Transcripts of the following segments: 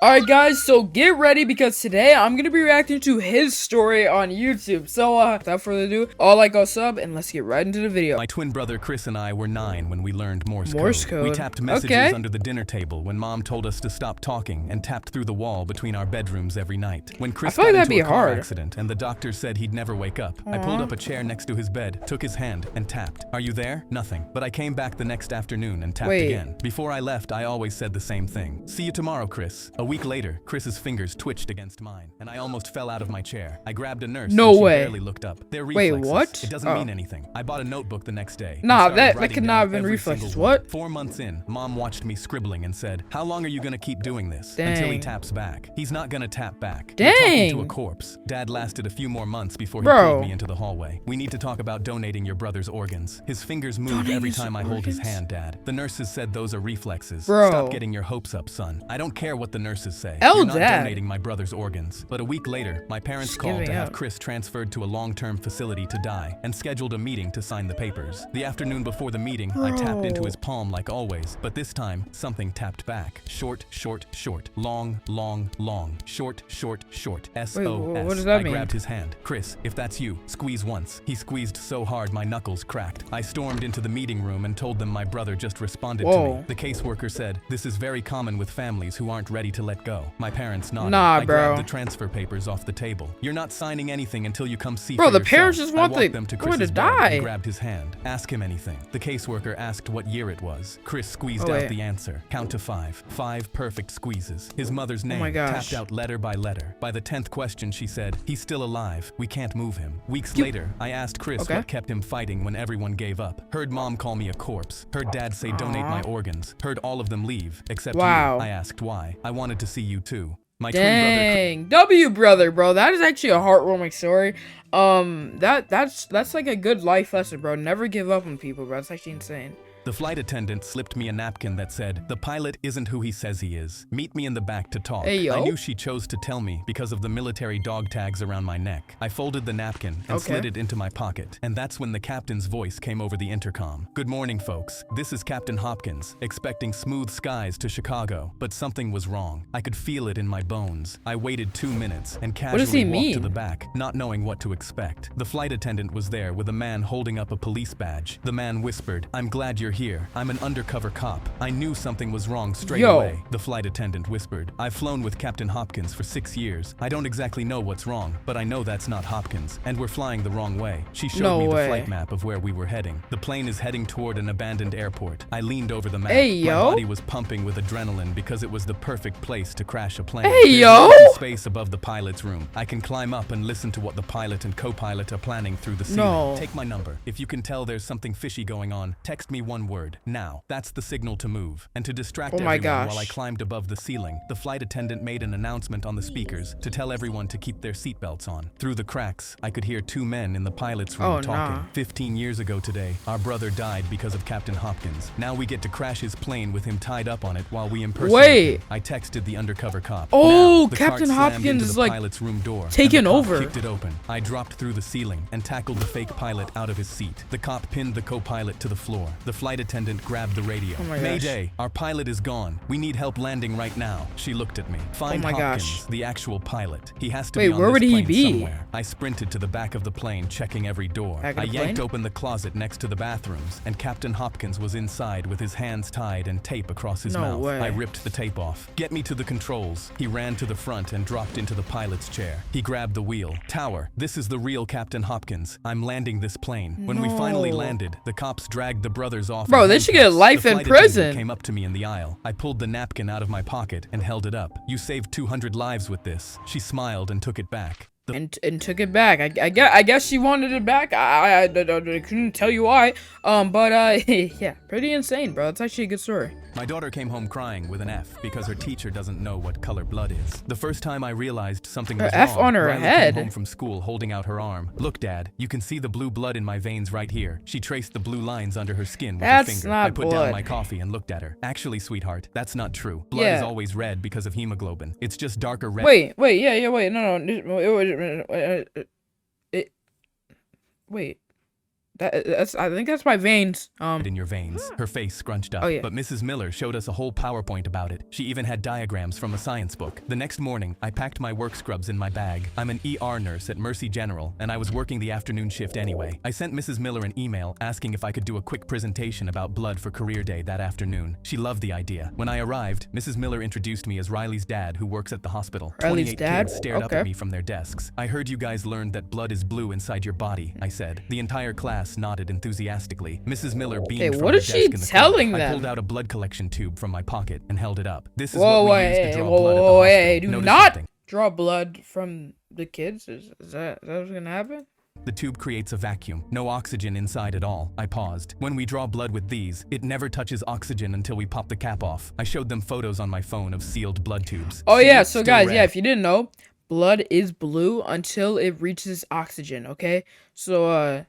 Alright guys, so get ready because today I'm gonna be reacting to his story on YouTube. So without further ado, go sub and let's get right into the video. My twin brother Chris and I were 9 when we learned Morse code. We tapped messages under the dinner table when Mom told us to stop talking and tapped through the wall between our bedrooms every night. When Chris got into a car accident and the doctor said he'd never wake up, I pulled up a chair next to his bed, took his hand, and tapped. Are you there? Nothing. But I came back the next afternoon and tapped again. Before I left, I always said the same thing. See you tomorrow, Chris. A week later, Chris's fingers twitched against mine, and I almost fell out of my chair. I grabbed a nurse and she barely looked up. They're reflexes. Wait, what? It doesn't mean anything. I bought a notebook the next day. Nah, that could not have been reflexes. What? 4 months in, Mom watched me scribbling and said, "How long are you gonna keep doing this?" Dang. Until he taps back. He's not gonna tap back. Dang. You're talking to a corpse. Dad lasted a few more months before he pulled me into the hallway. We need to talk about donating your brother's organs. His fingers move every time I hold his hand, Dad. The nurses said those are reflexes. Stop getting your hopes up, son. I don't care what the nurses say. You're not donating my brother's organs. But a week later, my parents called to have Chris transferred to a long-term facility to die and scheduled a meeting to sign the papers. The afternoon before the meeting, I tapped into his palm like always, but this time, something tapped back. Short, short, short. Long, long, long. Short, short, short. S-O-S. What does that mean? I grabbed his hand. Chris, if that's you, squeeze once. He squeezed so hard my knuckles cracked. I stormed into the meeting room and told them my brother just responded to me. The caseworker said, "This is very common with families who aren't ready to let go." My parents nodded. I grabbed the transfer papers off the table. "You're not signing anything until you come see for yourself." The parents just want them to Chris's bed and grabbed his hand. "Ask him anything." The caseworker asked what year it was. Chris squeezed out the answer. Count to 5. 5 perfect squeezes. His mother's name tapped out letter by letter. By the 10th question, she said, "He's still alive. We can't move him." Weeks later, I asked Chris what kept him fighting when everyone gave up. Heard Mom call me a corpse. Heard Dad say donate my organs. Heard all of them leave, except you. I asked why. I wanted to see you too. My twin brother, brother, bro. That is actually a heartwarming story. That's like a good life lesson, bro. Never give up on people, bro. It's actually insane. The flight attendant slipped me a napkin that said, "The pilot isn't who he says he is. Meet me in the back to talk." I knew she chose to tell me because of the military dog tags around my neck. I folded the napkin and slid it into my pocket, and that's when the captain's voice came over the intercom. "Good morning, folks. This is Captain Hopkins, expecting smooth skies to Chicago." But something was wrong. I could feel it in my bones. I waited 2 minutes and casually walked to the back, not knowing what to expect. The flight attendant was there with a man holding up a police badge. The man whispered, "I'm glad you're here. I'm an undercover cop." I knew something was wrong straight away. The flight attendant whispered, "I've flown with Captain Hopkins for 6 years. I don't exactly know what's wrong, but I know that's not Hopkins, and we're flying the wrong way." She showed me the flight map of where we were heading. The plane is heading toward an abandoned airport. I leaned over the map. My body was pumping with adrenaline because it was the perfect place to crash a plane. There's space above the pilot's room. I can climb up and listen to what the pilot and co-pilot are planning through the ceiling. Take my number. If you can tell there's something fishy going on, text me one word. Now. That's the signal to move. And to distract everyone while I climbed above the ceiling, the flight attendant made an announcement on the speakers to tell everyone to keep their seatbelts on. Through the cracks, I could hear 2 men in the pilot's room talking. 15 years ago today, our brother died because of Captain Hopkins. Now we get to crash his plane with him tied up on it while we impersonate him. I texted the undercover cop. Captain Hopkins is like pilot's room door. Taken over. Kicked it open. I dropped through the ceiling and tackled the fake pilot out of his seat. The cop pinned the co-pilot to the floor. The flight attendant grabbed the radio. "Mayday, our pilot is gone. We need help landing right now." She looked at me. "Find Hopkins, the actual pilot. He has to be on this plane somewhere." I sprinted to the back of the plane, checking every door. I yanked open the closet next to the bathrooms, and Captain Hopkins was inside with his hands tied and tape across his mouth. I ripped the tape off. "Get me to the controls." He ran to the front and dropped into the pilot's chair. He grabbed the wheel. "Tower, this is the real Captain Hopkins. I'm landing this plane." When we finally landed, the cops dragged the brothers off. Bro, they should get life in prison. Came up to me in the aisle. I pulled the napkin out of my pocket and held it up. "You saved 200 lives with this." She smiled and took it back. And took it back. I guess she wanted it back. I couldn't tell you why. Yeah, pretty insane, bro. It's actually a good story. My daughter came home crying with an F because her teacher doesn't know what color blood is. The first time I realized something was wrong, F on her head. Came home from school holding out her arm. "Look, Dad, you can see the blue blood in my veins right here." She traced the blue lines under her skin with her finger. I put down my coffee and looked at her. "Actually, sweetheart, that's not true. Blood is always red because of hemoglobin. It's just darker red." Wait, no. Wait. I think that's my veins. In your veins, her face scrunched up. Oh, yeah. But Mrs. Miller showed us a whole PowerPoint about it. She even had diagrams from a science book. The next morning, I packed my work scrubs in my bag. I'm an ER nurse at Mercy General, and I was working the afternoon shift anyway. I sent Mrs. Miller an email asking if I could do a quick presentation about blood for career day that afternoon. She loved the idea. When I arrived, Mrs. Miller introduced me as Riley's dad, who works at the hospital. Riley's 28 dad? kids stared up at me from their desks. I heard you guys learned that blood is blue inside your body, I said. The entire class nodded enthusiastically. Mrs. Miller beamed from what her is desk she in the telling corner. I them? pulled out a blood collection tube from my pocket and held it up. This is Whoa, what we use to draw blood at the whoa, hospital. do Notice not something. draw blood from the kids. Is that what's gonna happen? The tube creates a vacuum. No oxygen inside at all. I paused. When we draw blood with these, it never touches oxygen until we pop the cap off. I showed them photos on my phone of sealed blood tubes. Oh See? yeah, so Still guys, red. yeah, if you didn't know, blood is blue until it reaches oxygen, okay? So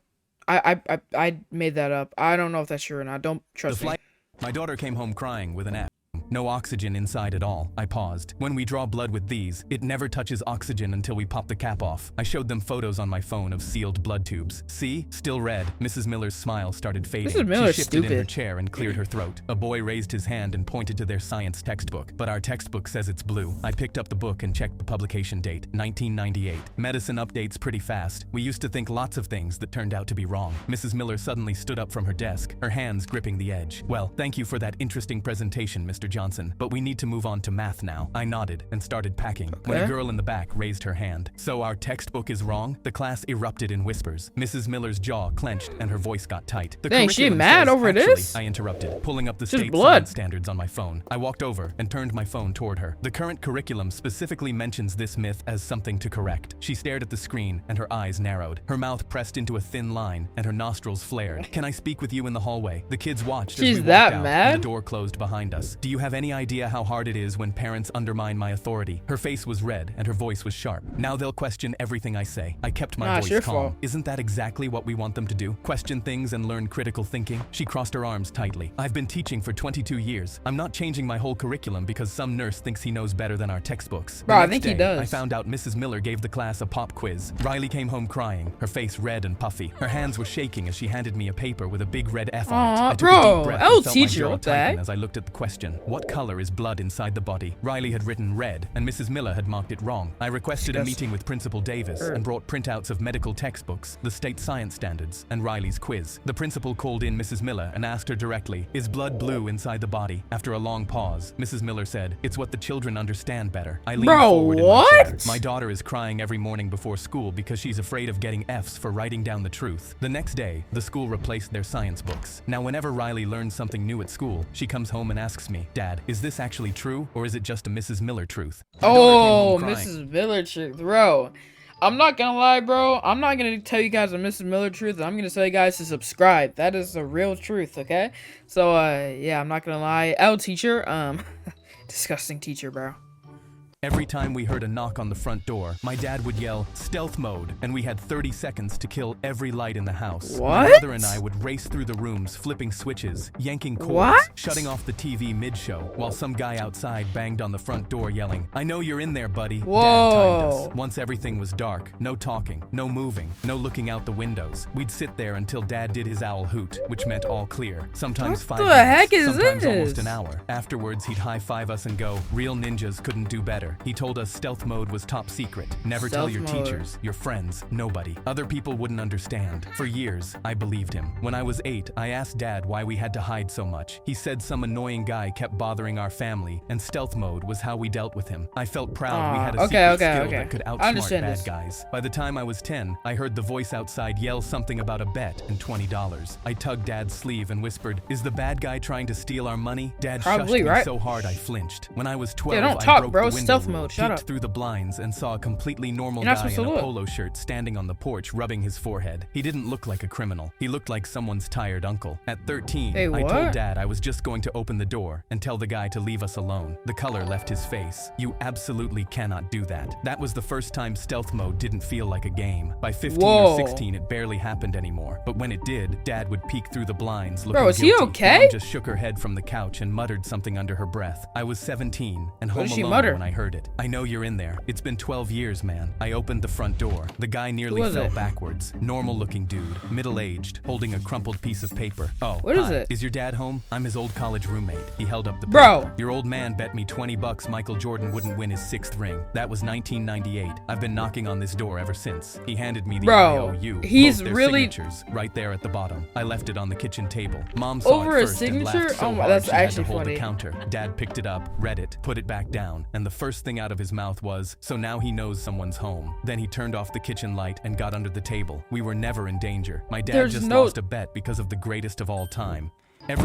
I made that up. I don't know if that's true or not. Don't trust me. My daughter came home crying with an app. No oxygen inside at all. I paused. When we draw blood with these, it never touches oxygen until we pop the cap off. I showed them photos on my phone of sealed blood tubes. See? Still red. Mrs. Miller's smile started fading. Mrs. Miller's she shifted in her stupid. chair and cleared her throat. A boy raised his hand and pointed to their science textbook. But our textbook says it's blue. I picked up the book and checked the publication date, 1998. Medicine updates pretty fast. We used to think lots of things that turned out to be wrong. Mrs. Miller suddenly stood up from her desk, her hands gripping the edge. Well, thank you for that interesting presentation, Mr. Johnson, but we need to move on to math now. I nodded and started packing when a girl in the back raised her hand. So our textbook is wrong? The class erupted in whispers. Mrs. Miller's jaw clenched and her voice got tight. The Dang, she curriculum mad says, over actually, this? I interrupted, pulling up the Just state blood. science standards on my phone. I walked over and turned my phone toward her. The current curriculum specifically mentions this myth as something to correct. She stared at the screen and her eyes narrowed. Her mouth pressed into a thin line and her nostrils flared. Can I speak with you in the hallway? The kids watched as we She's walked that out mad? and the door closed behind us. Do you have any idea how hard it is when parents undermine my authority? Her face was red and her voice was sharp. Now they'll question everything I say. I kept my Nah, it's voice your calm. fault. Isn't that exactly what we want them to do? Question things and learn critical thinking? She crossed her arms tightly. I've been teaching for 22 years. I'm not changing my whole curriculum because some nurse thinks he knows better than our textbooks. Bro, The I next think he day, does. I found out Mrs. Miller gave the class a pop quiz. Riley came home crying, her face red and puffy. Her hands were shaking as she handed me a paper with a big red F on it. Aw, I took a deep bro, breath I'll and felt teach my you jaw what the tighten heck? as I looked at the question. What color is blood inside the body? Riley had written red, and Mrs. Miller had marked it wrong. I requested a Disgusting. meeting with Principal Davis and brought printouts of medical textbooks, the state science standards, and Riley's quiz. The principal called in Mrs. Miller and asked her directly, is blood blue inside the body? After a long pause, Mrs. Miller said, it's what the children understand better. I leaned Bro, forward in my what? chair. My daughter is crying every morning before school because she's afraid of getting F's for writing down the truth. The next day, the school replaced their science books. Now whenever Riley learns something new at school, she comes home and asks me, Dad, is this actually true or is it just a Mrs. Miller truth? My daughter came Oh, home crying. Mrs. Miller truth, bro. I'm not gonna lie, bro. I'm not gonna tell you guys a Mrs. Miller truth. I'm gonna tell you guys to subscribe. That is the real truth, okay? So, yeah, I'm not gonna lie. L teacher, disgusting teacher, bro. Every time we heard a knock on the front door, my dad would yell, stealth mode, and we had 30 seconds to kill every light in the house. My What? brother and I would race through the rooms, flipping switches, yanking cords, What? shutting off the TV mid-show, while some guy outside banged on the front door yelling, I know you're in there, buddy. Whoa. Dad timed us. Once everything was dark, no talking, no moving, no looking out the windows. We'd sit there until Dad did his owl hoot, which meant all clear. Sometimes What 5 the minutes, heck is sometimes almost this? an hour. Afterwards, he'd high-five us and go, real ninjas couldn't do better. He told us stealth mode was top secret. Never tell Stealth your mode. teachers, your friends, nobody. Other people wouldn't understand. For years, I believed him. When I was 8, I asked Dad why we had to hide so much. He said some annoying guy kept bothering our family, and stealth mode was how we dealt with him. I felt proud we had a secret skill that could outsmart understand bad this. guys. By the time I was 10, I heard the voice outside yell something about a bet and $20. I tugged Dad's sleeve and whispered, is the bad guy trying to steal our money? Dad Probably, shushed me right? so hard I flinched. When I was 12, Yeah, don't I talk, broke bro. the window Stealth rule, mode. Shut peeked up. through the blinds and saw a completely normal You're not guy supposed in to a look. polo shirt standing on the porch rubbing his forehead. He didn't look like a criminal. He looked like someone's tired uncle. At 13, Hey, I told what? Dad I was just going to open the door and tell the guy to leave us alone. The color left his face. You absolutely cannot do that. That was the first time stealth mode didn't feel like a game. By 15 Whoa. or 16, it barely happened anymore. But when it did, Dad would peek through the blinds looking Bro, is he guilty. okay? Mom just shook her head from the couch and muttered something under her breath. I was 17 and home did she alone mutter? when I heard heard it. I know you're in there. It's been 12 years, man. I opened the front door. The guy nearly fell backwards. Normal-looking dude, middle-aged, holding a crumpled piece of paper. Oh, what is it? Is your dad home? I'm his old college roommate. He held up the paper. Bro. Your old man bet me $20 Michael Jordan wouldn't win his 6th ring. That was 1998. I've been knocking on this door ever since. He handed me the IOU. He's both really signatures right there at the bottom. I left it on the kitchen table. Mom saw over it a first signature. and laughed so hard That's she had actually to hold funny. the counter. Dad picked it up, read it, put it back down, and the first thing out of his mouth was, "So now he knows someone's home." Then he turned off the kitchen light and got under the table. We were never in danger. My dad just lost a bet because of the greatest of all time.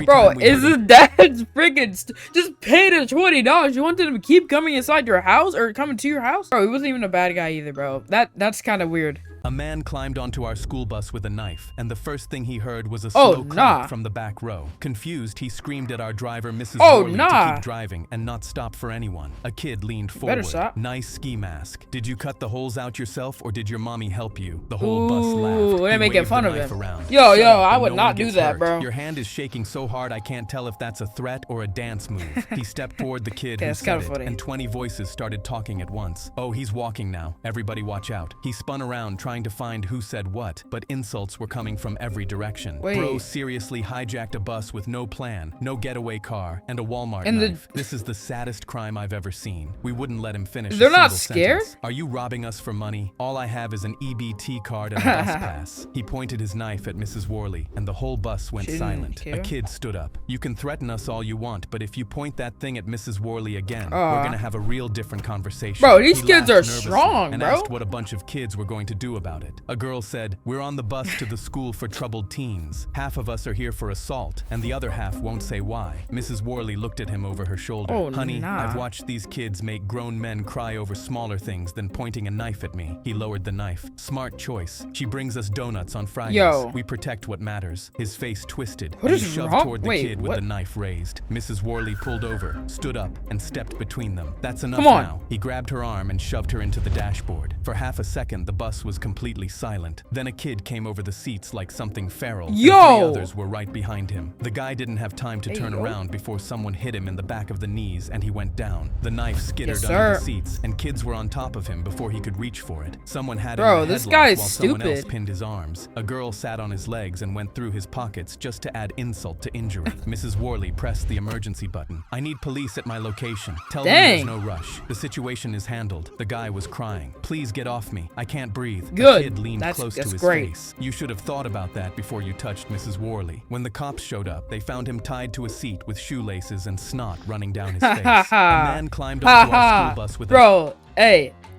Bro, is his dad's freaking just paid him $20? You wanted him to keep coming inside your house or coming to your house? Bro, he wasn't even a bad guy either, bro. That's kind of weird. A man climbed onto our school bus with a knife, and the first thing he heard was a slow clap from the back row. Confused, he screamed at our driver, Mrs. Worley, to keep driving and not stop for anyone. A kid leaned forward. Nice ski mask. Did you cut the holes out yourself, or did your mommy help you? The whole bus laughed. They're making fun of him. Around. Yo, I would not do that, bro. Your hand is shaking so hard I can't tell if that's a threat or a dance move. He stepped toward the kid who said it, and 20 voices started talking at once. Oh, he's walking now. Everybody watch out. He spun around trying to find who said what, but insults were coming from every direction. Bro seriously hijacked a bus with no plan, no getaway car, and a Walmart knife. This is the saddest crime I've ever seen. We wouldn't let him finish. They're not scared? Are you robbing us for money? All I have is an EBT card and a bus pass. He pointed his knife at Mrs. Worley, and the whole bus went silent. A kid stood up. You can threaten us all you want, but if you point that thing at Mrs. Worley again, we're gonna have a real different conversation. Bro, these kids are strong, and bro. asked what a bunch of kids were going to do about it. A girl said, "We're on the bus to the school for troubled teens. Half of us are here for assault, and the other half won't say why." Mrs. Worley looked at him over her shoulder. Honey, I've watched these kids make grown men cry over smaller things than pointing a knife at me. He lowered the knife. Smart choice. She brings us donuts on Fridays. We protect what matters. His face twisted. He shoved toward the kid with the knife raised. Mrs. Worley pulled over, stood up, and stepped between them. That's enough now. He grabbed her arm and shoved her into the dashboard. For half a second, the bus was completely silent. Then a kid came over the seats like something feral. And 3 others were right behind him. The guy didn't have time to turn around before someone hit him in the back of the knees and he went down. The knife skittered under the seats, and kids were on top of him before he could reach for it. Someone had him in the headlock while someone else pinned his arms. A girl sat on his legs and went through his pockets just to add insult to injury. Mrs. Worley pressed the emergency button. "I need police at my location. Tell them there's no rush. The situation is handled." The guy was crying. "Please get off me. I can't breathe." The kid leaned close to his face. "You should have thought about that before you touched Mrs. Worley." When the cops showed up, they found him tied to a seat with shoelaces and snot running down his face. A man climbed onto our school bus with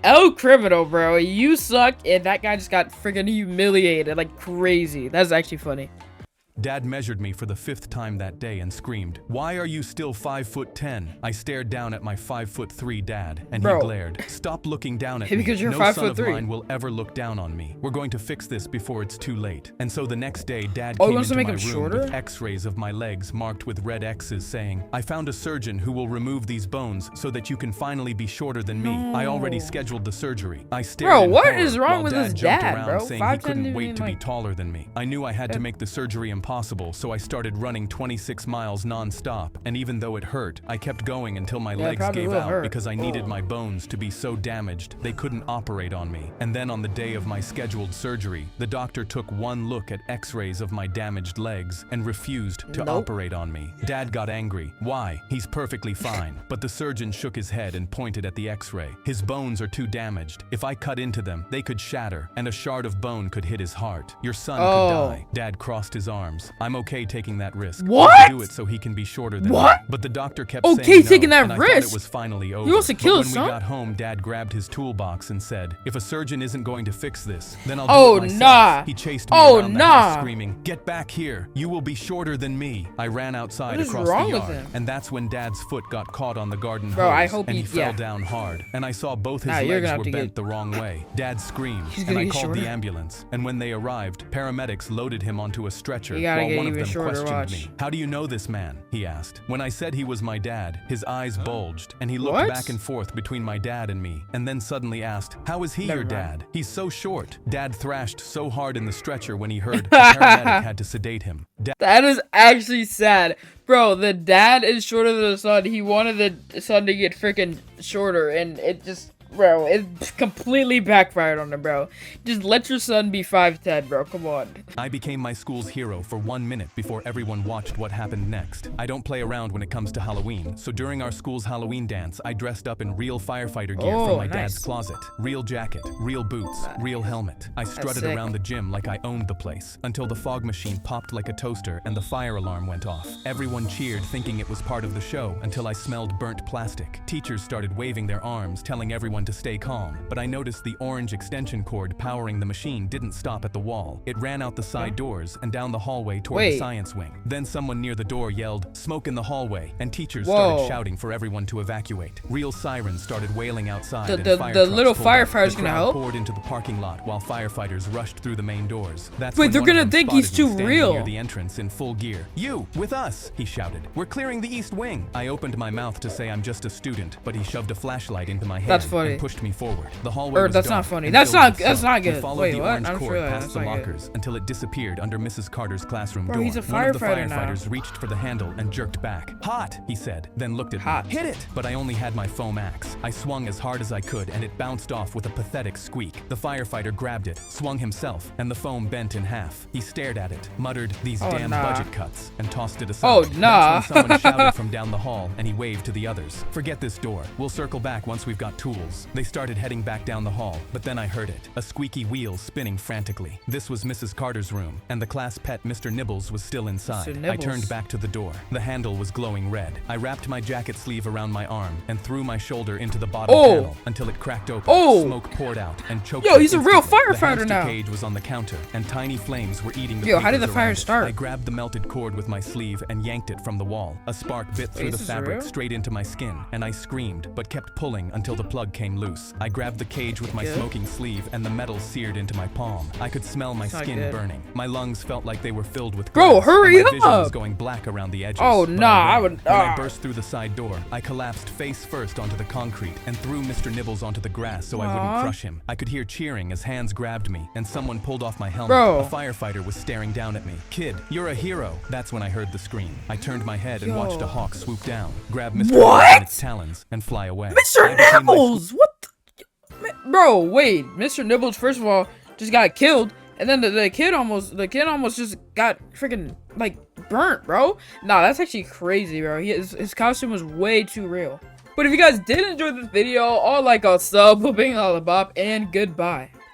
El Criminal, bro. You suck, and that guy just got freaking humiliated like crazy. That's actually funny. Dad measured me for the 5th time that day and screamed, "Why are you still 5'10"? I stared down at my 5'3" dad, and he glared. "Stop looking down at me. Because you're no 5'3". son of mine will ever look down on me. We're going to fix this before it's too late." And so the next day, Dad came into my room with x-rays of my legs marked with red X's saying, "I found a surgeon who will remove these bones so that you can finally be shorter than me. I already scheduled the surgery." I stared in horror is wrong with Dad his jumped dad, around bro? saying he couldn't wait to be taller than me. I knew I had to make the surgery impossible, so I started running 26 miles non-stop, and even though it hurt, I kept going until my legs gave out because I needed my bones to be so damaged they couldn't operate on me. And then on the day of my scheduled surgery, the doctor took one look at x-rays of my damaged legs and refused to operate on me. Dad got angry. "Why? He's perfectly fine." But the surgeon shook his head and pointed at the x-ray. "His bones are too damaged. If I cut into them, they could shatter, and a shard of bone could hit his heart. Your son could die." Dad crossed his arms. "I'm okay taking that risk. What? Do it so he can be shorter than me." But the doctor kept saying no, taking that and I risk. thought it was finally over. He wants to kill his son? When we got home, Dad grabbed his toolbox and said, "If a surgeon isn't going to fix this, then I'll do it myself." He chased me around the house screaming, "Get back here! You will be shorter than me!" I ran outside across the yard, and that's when Dad's foot got caught on the garden hose, and he fell down hard, and I saw both his legs were bent the wrong way. Dad screamed, and I called the ambulance, and when they arrived, paramedics loaded him onto a stretcher while one of them questioned me. "How do you know this man?" he asked. When I said he was my dad, his eyes bulged, and he looked back and forth between my dad and me, and then suddenly asked, "How is he your dad? He's so short." Dad thrashed so hard in the stretcher when he heard a paramedic had to sedate him. That is actually sad. Bro, the dad is shorter than the son. He wanted the son to get freaking shorter, and it just... Bro, it completely backfired on him, bro. Just let your son be 5'10", bro. Come on. I became my school's hero for 1 minute before everyone watched what happened next. I don't play around when it comes to Halloween, so during our school's Halloween dance, I dressed up in real firefighter gear from my dad's closet. Real jacket, real boots, real helmet. I strutted around the gym like I owned the place, until the fog machine popped like a toaster and the fire alarm went off. Everyone cheered, thinking it was part of the show, until I smelled burnt plastic. Teachers started waving their arms, telling everyone to stay calm, but I noticed the orange extension cord powering the machine didn't stop at the wall. It ran out the side doors and down the hallway toward the science wing. Then someone near the door yelled, "Smoke in the hallway," and teachers started shouting for everyone to evacuate. Real sirens started wailing outside, and the little firefighters gonna help? Poured into the parking lot while firefighters rushed through the main doors. Wait, they're gonna think he's too real. Near the entrance in full gear. "You, with us," he shouted. "We're clearing the east wing." I opened my mouth to say I'm just a student, but he shoved a flashlight into my hand and pushed me forward. The hallway was that's dark not funny. and That's filled with not smoke. good. We followed Wait, the what? orange I'm cord sure past that's the not good. lockers until it disappeared under Mrs. Carter's classroom Bro, door. he's a One of the firefighter now. firefighters reached for the handle and jerked back. "Hot," he said, then looked at me. "Hit it!" But I only had my foam axe. I swung as hard as I could and it bounced off with a pathetic squeak. The firefighter grabbed it, swung himself, and the foam bent in half. He stared at it, muttered, "These damn budget cuts," and tossed it aside. Oh, nah. That's when someone shouted from down the hall and he waved to the others. "Forget this door. We'll circle back once we've got tools." They started heading back down the hall, but then I heard it. A squeaky wheel spinning frantically. This was Mrs. Carter's room, and the class pet Mr. Nibbles was still inside. I turned back to the door. The handle was glowing red. I wrapped my jacket sleeve around my arm and threw my shoulder into the bottom panel until it cracked open. Smoke poured out and choked. Yo, he's a real firefighter the now. The cage was on the counter, and tiny flames were eating the Yo, how did the papers fire around it. start? I grabbed the melted cord with my sleeve and yanked it from the wall. A spark bit through the fabric straight into my skin, and I screamed, but kept pulling until the plug came loose. I grabbed the cage with my smoking sleeve, and the metal seared into my palm. I could smell my skin burning. My lungs felt like they were filled with glass. Bro, hurry my vision up! was going black around the edges. Oh, nah, when I burst through the side door, I collapsed face first onto the concrete and threw Mr. Nibbles onto the grass so I wouldn't crush him. I could hear cheering as hands grabbed me, and someone pulled off my helmet. Bro. A firefighter was staring down at me. "Kid, you're a hero." That's when I heard the scream. I turned my head and watched a hawk swoop down, grab Mr. Nibbles in its talons, and fly away. Mr. Nibbles! What the... Bro, wait. Mr. Nibbles, first of all, just got killed, and then the kid almost just got freaking, like, burnt, bro. Nah, that's actually crazy, bro. His costume was way too real. But if you guys did enjoy this video, all like a sub, being all a bop, and goodbye.